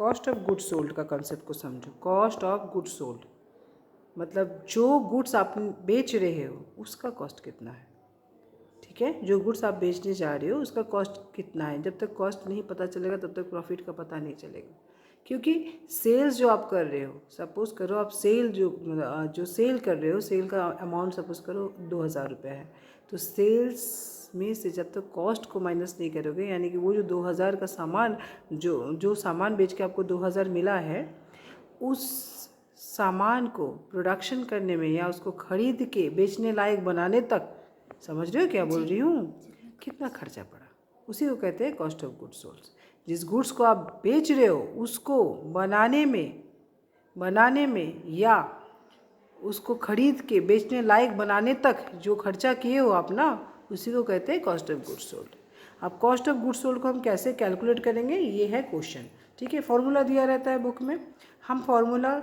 Cost of goods sold का concept को समझो। कॉस्ट ऑफ गुड्स सोल्ड मतलब जो गुड्स आप बेच रहे हो उसका कॉस्ट कितना है, ठीक है। जो गुड्स आप बेचने जा रहे हो उसका कॉस्ट कितना है। जब तक कॉस्ट नहीं पता चलेगा तब तक प्रॉफिट का पता नहीं चलेगा, क्योंकि सेल्स जो आप कर रहे हो, सपोज़ करो आप सेल जो सेल कर रहे हो, सेल का अमाउंट सपोज़ करो 2000 रुपये है, तो सेल्स में से जब तक कॉस्ट को माइनस नहीं करोगे, यानी कि वो जो 2000 का सामान जो सामान बेच के आपको 2000 मिला है, उस सामान को प्रोडक्शन करने में या उसको खरीद के बेचने लायक बनाने तक, समझ रहे हो क्या बोल रही हूँ, कितना खर्चा पड़ा, उसी को कहते हैं कॉस्ट ऑफ गुड्स सोल्ड। जिस गुड्स को आप बेच रहे हो उसको बनाने में या उसको खरीद के बेचने लायक बनाने तक जो खर्चा किए हो आप ना, उसी को कहते हैं कॉस्ट ऑफ गुड्स सोल्ड। अब कॉस्ट ऑफ गुड्स सोल्ड को हम कैसे कैलकुलेट करेंगे, ये है क्वेश्चन, ठीक है। फॉर्मूला दिया रहता है बुक में, हम फॉर्मूला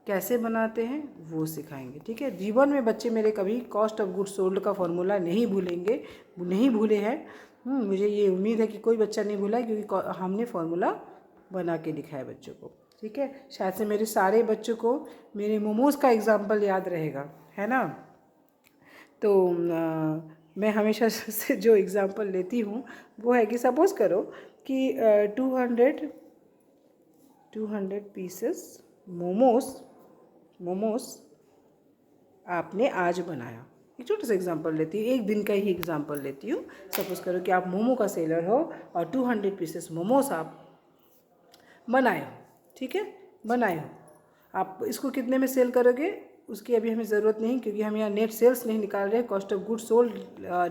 कैसे बनाते हैं वो सिखाएंगे, ठीक है। जीवन में बच्चे मेरे कभी कॉस्ट ऑफ गुड्स सोल्ड का फॉर्मूला नहीं भूले हैं। मुझे ये उम्मीद है कि कोई बच्चा नहीं भूला है, क्योंकि हमने फॉर्मूला बना के दिखाया बच्चों को, ठीक है। शायद से मेरे सारे बच्चों को मेरे मोमोज़ का एग्जाम्पल याद रहेगा, है ना। तो मैं हमेशा से जो एग्ज़ाम्पल लेती हूँ वो है कि सपोज़ करो कि 200 पीसेस मोमोस आपने आज बनाया। एक छोटा सा एग्जांपल लेती हूँ, एक दिन का ही एग्जांपल लेती हूँ। सपोज़ करो कि आप मोमो का सेलर हो और 200 पीसेस मोमोस आप बनाए हो, ठीक है, बनाए हो। आप इसको कितने में सेल करोगे उसकी अभी हमें ज़रूरत नहीं, क्योंकि हम यहाँ नेट सेल्स नहीं निकाल रहे, कॉस्ट ऑफ गुड्स सोल्ड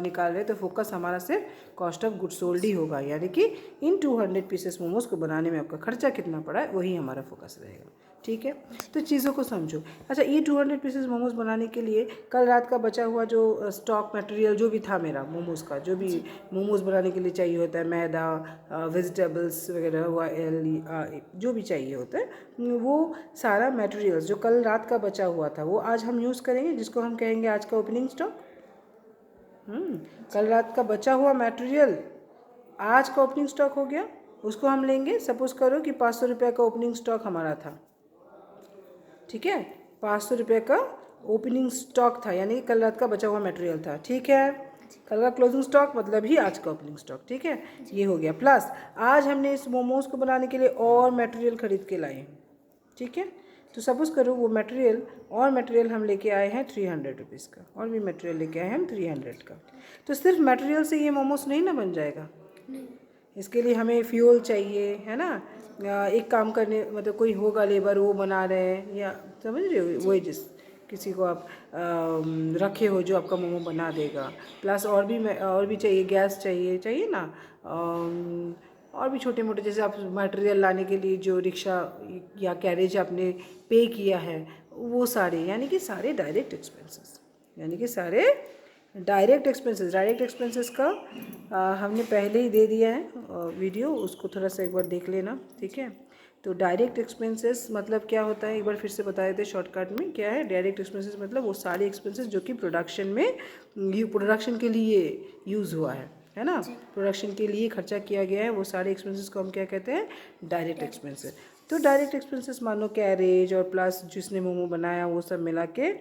निकाल रहे, तो फोकस हमारा सिर्फ कॉस्ट ऑफ गुड्स सोल्ड ही होगा, यानी कि इन 200 पीसेस मोमोज को बनाने में आपका खर्चा कितना पड़ा है वही हमारा फोकस रहेगा, ठीक है। तो चीज़ों को समझो। अच्छा, ये 200 पीसेस मोमोज बनाने के लिए कल रात का बचा हुआ जो स्टॉक मटेरियल जो भी था मेरा मोमोज़ का, जो भी मोमोज़ बनाने के लिए चाहिए होता है, मैदा, वेजिटेबल्स वगैरह, ऑयल, जो भी चाहिए होता है, वो सारा मटेरियल्स जो कल रात का बचा हुआ था वो आज हम यूज़ करेंगे, जिसको हम कहेंगे आज का ओपनिंग स्टॉक। कल रात का बचा हुआ मटेरियल आज का ओपनिंग स्टॉक हो गया, उसको हम लेंगे। सपोज़ करो कि 500 रुपये का ओपनिंग स्टॉक हमारा था, ठीक है, 500 रुपये का ओपनिंग स्टॉक था, यानी कल रात का बचा हुआ मटेरियल था, ठीक है। कल का क्लोजिंग स्टॉक मतलब ही आज का ओपनिंग स्टॉक, ठीक है, ये हो गया। प्लस आज हमने इस मोमोज़ को बनाने के लिए और मटेरियल खरीद के लाए, ठीक है। तो सपोज़ करो वो मटेरियल हम लेके आए हैं 300 रुपीज़ का, और भी मटेरियल लेके आए हैं हम 300 का। तो सिर्फ मटेरियल से ये मोमोज़ नहीं ना बन जाएगा, इसके लिए हमें फ्यूल चाहिए, है ना। एक काम करने मतलब कोई होगा लेबर, वो बना रहे हैं, या समझ रहे हो, वही जिस किसी को आप रखे हो जो आपका मोमो बना देगा। प्लस और भी चाहिए, गैस चाहिए ना, और भी छोटे मोटे, जैसे आप मटेरियल लाने के लिए जो रिक्शा या कैरेज आपने पे किया है, वो सारे, यानी कि सारे डायरेक्ट एक्सपेंसेस का हमने पहले ही दे दिया है वीडियो, उसको थोड़ा सा एक बार देख लेना, ठीक है। तो डायरेक्ट एक्सपेंसेस मतलब क्या होता है, एक बार फिर से बता देते शॉर्टकट में। क्या है डायरेक्ट एक्सपेंसेस? मतलब वो सारे एक्सपेंसेस जो कि प्रोडक्शन के लिए यूज़ हुआ है ना, प्रोडक्शन के लिए खर्चा किया गया है, वो सारे एक्सपेंसेस को हम क्या कहते हैं, डायरेक्ट एक्सपेंसेस। तो डायरेक्ट एक्सपेंसेस मान लो कैरेज और प्लस जिसने मोमो बनाया वो सब मिला के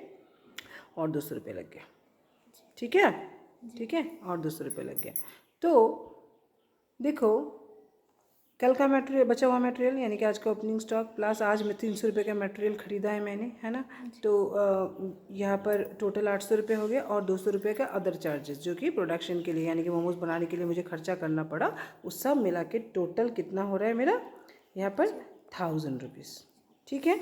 और 200 रुपये लग गया, ठीक है, और 200 रुपये लग गया। तो देखो, कल का मटेरियल, बचा हुआ मटेरियल, यानी कि आज का ओपनिंग स्टॉक, प्लस आज में 300 रुपये का मटेरियल ख़रीदा है मैंने, है ना। तो यहाँ पर टोटल 800 रुपये हो गया, और 200 रुपये का अदर चार्जेस जो कि प्रोडक्शन के लिए, यानी कि मोमोज बनाने के लिए मुझे खर्चा करना पड़ा, उस सब मिला के टोटल कितना हो रहा है मेरा यहाँ पर 1000 रुपीज़, ठीक है।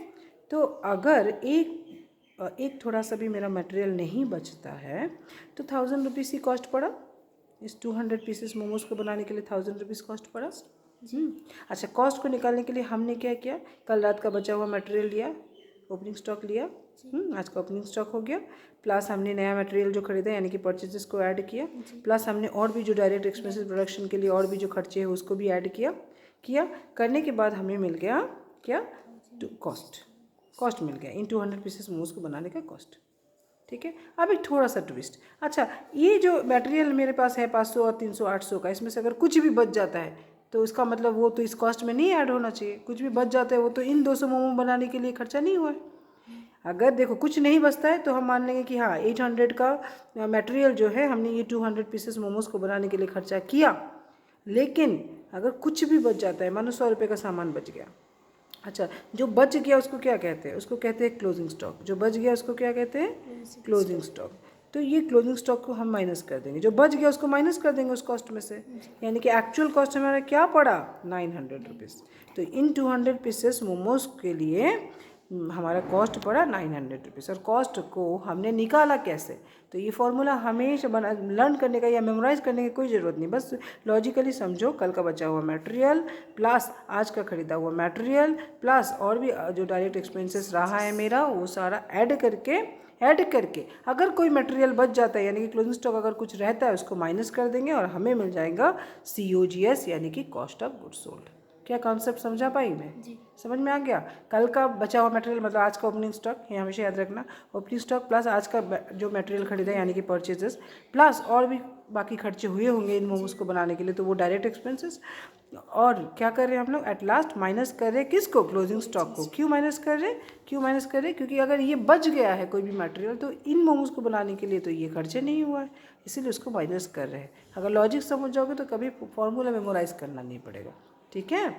तो अगर एक थोड़ा सा भी मेरा मटेरियल नहीं बचता है तो 1000 रुपीज़ ही कॉस्ट पड़ा, इस 200 पीसेस मोमोज को बनाने के लिए 1000 रुपीज़ कॉस्ट पड़ा। अच्छा, कॉस्ट को निकालने के लिए हमने क्या किया, कल रात का बचा हुआ मटेरियल लिया, ओपनिंग स्टॉक लिया, आज का ओपनिंग स्टॉक हो गया, प्लस हमने नया मटेरियल जो खरीदा यानी कि परचेजेस को ऐड किया, प्लस हमने और भी जो डायरेक्ट एक्सपेंसेस प्रोडक्शन के लिए और भी जो खर्चे हैं उसको भी ऐड किया करने के बाद हमें मिल गया क्या, कॉस्ट मिल गया इन 200 पीसेस मोमोज को बनाने का कॉस्ट, ठीक है। अब एक थोड़ा सा ट्विस्ट, अच्छा ये जो मटेरियल मेरे पास है 500 और 300 800 का, इसमें से अगर कुछ भी बच जाता है तो इसका मतलब वो तो इस कॉस्ट में नहीं ऐड होना चाहिए। कुछ भी बच जाता है वो तो इन 200 मोमो बनाने के लिए खर्चा नहीं हुआ है। अगर देखो कुछ नहीं बचता है तो हम मान लेंगे कि हाँ 800 का मटेरियल जो है हमने ये 200 पीसेस मोमोज को बनाने के लिए खर्चा किया। लेकिन अगर कुछ भी बच जाता है, मानो 100 रुपये का सामान बच गया, अच्छा जो बच गया उसको क्या कहते हैं? उसको कहते हैं क्लोजिंग स्टॉक। जो बच गया उसको क्या कहते हैं? Closing stock. तो ये क्लोजिंग स्टॉक को हम माइनस कर देंगे, जो बच गया उसको माइनस कर देंगे उस कॉस्ट में से, यानी कि एक्चुअल कॉस्ट हमारा क्या पड़ा? 900 रुपीज़। तो इन 200 पीसेस मोमोज के लिए हमारा कॉस्ट पड़ा 900 रुपीज़। और कॉस्ट को हमने निकाला कैसे? तो ये फॉर्मूला हमेशा लर्न करने का या मेमोराइज करने की कोई ज़रूरत नहीं, बस लॉजिकली समझो। कल का बचा हुआ मटेरियल प्लस आज का खरीदा हुआ मटेरियल प्लस और भी जो डायरेक्ट एक्सपेंसेस रहा है मेरा, वो सारा ऐड करके अगर कोई मटेरियल बच जाता है यानी कि क्लोजिंग स्टॉक अगर कुछ रहता है उसको माइनस कर देंगे और हमें मिल जाएगा COGS यानी कि कॉस्ट ऑफ गुड्स सोल्ड। क्या कॉन्सेप्ट समझा पाई मैं? समझ में आ गया? कल का बचा हुआ मटेरियल मतलब आज का ओपनिंग स्टॉक, ये हमेशा याद रखना, ओपनिंग स्टॉक प्लस आज का जो मटेरियल खरीदा यानी कि परचेजेस प्लस और भी बाकी खर्चे हुए होंगे इन मोमोज को बनाने के लिए, तो वो डायरेक्ट एक्सपेंसेस। और क्या कर रहे हैं हम लोग? एट लास्ट माइनस कर रहे हैं किसको? क्लोजिंग स्टॉक को। क्यों माइनस कर रहे हैं? क्योंकि अगर ये बच गया है कोई भी मटेरियल तो इन मोमोज को बनाने के लिए तो ये खर्चे नहीं हुआ है, इसीलिए उसको माइनस कर रहे हैं। अगर लॉजिक समझ जाओगे तो कभी फॉर्मूला मेमोराइज करना नहीं पड़ेगा। ठीक है?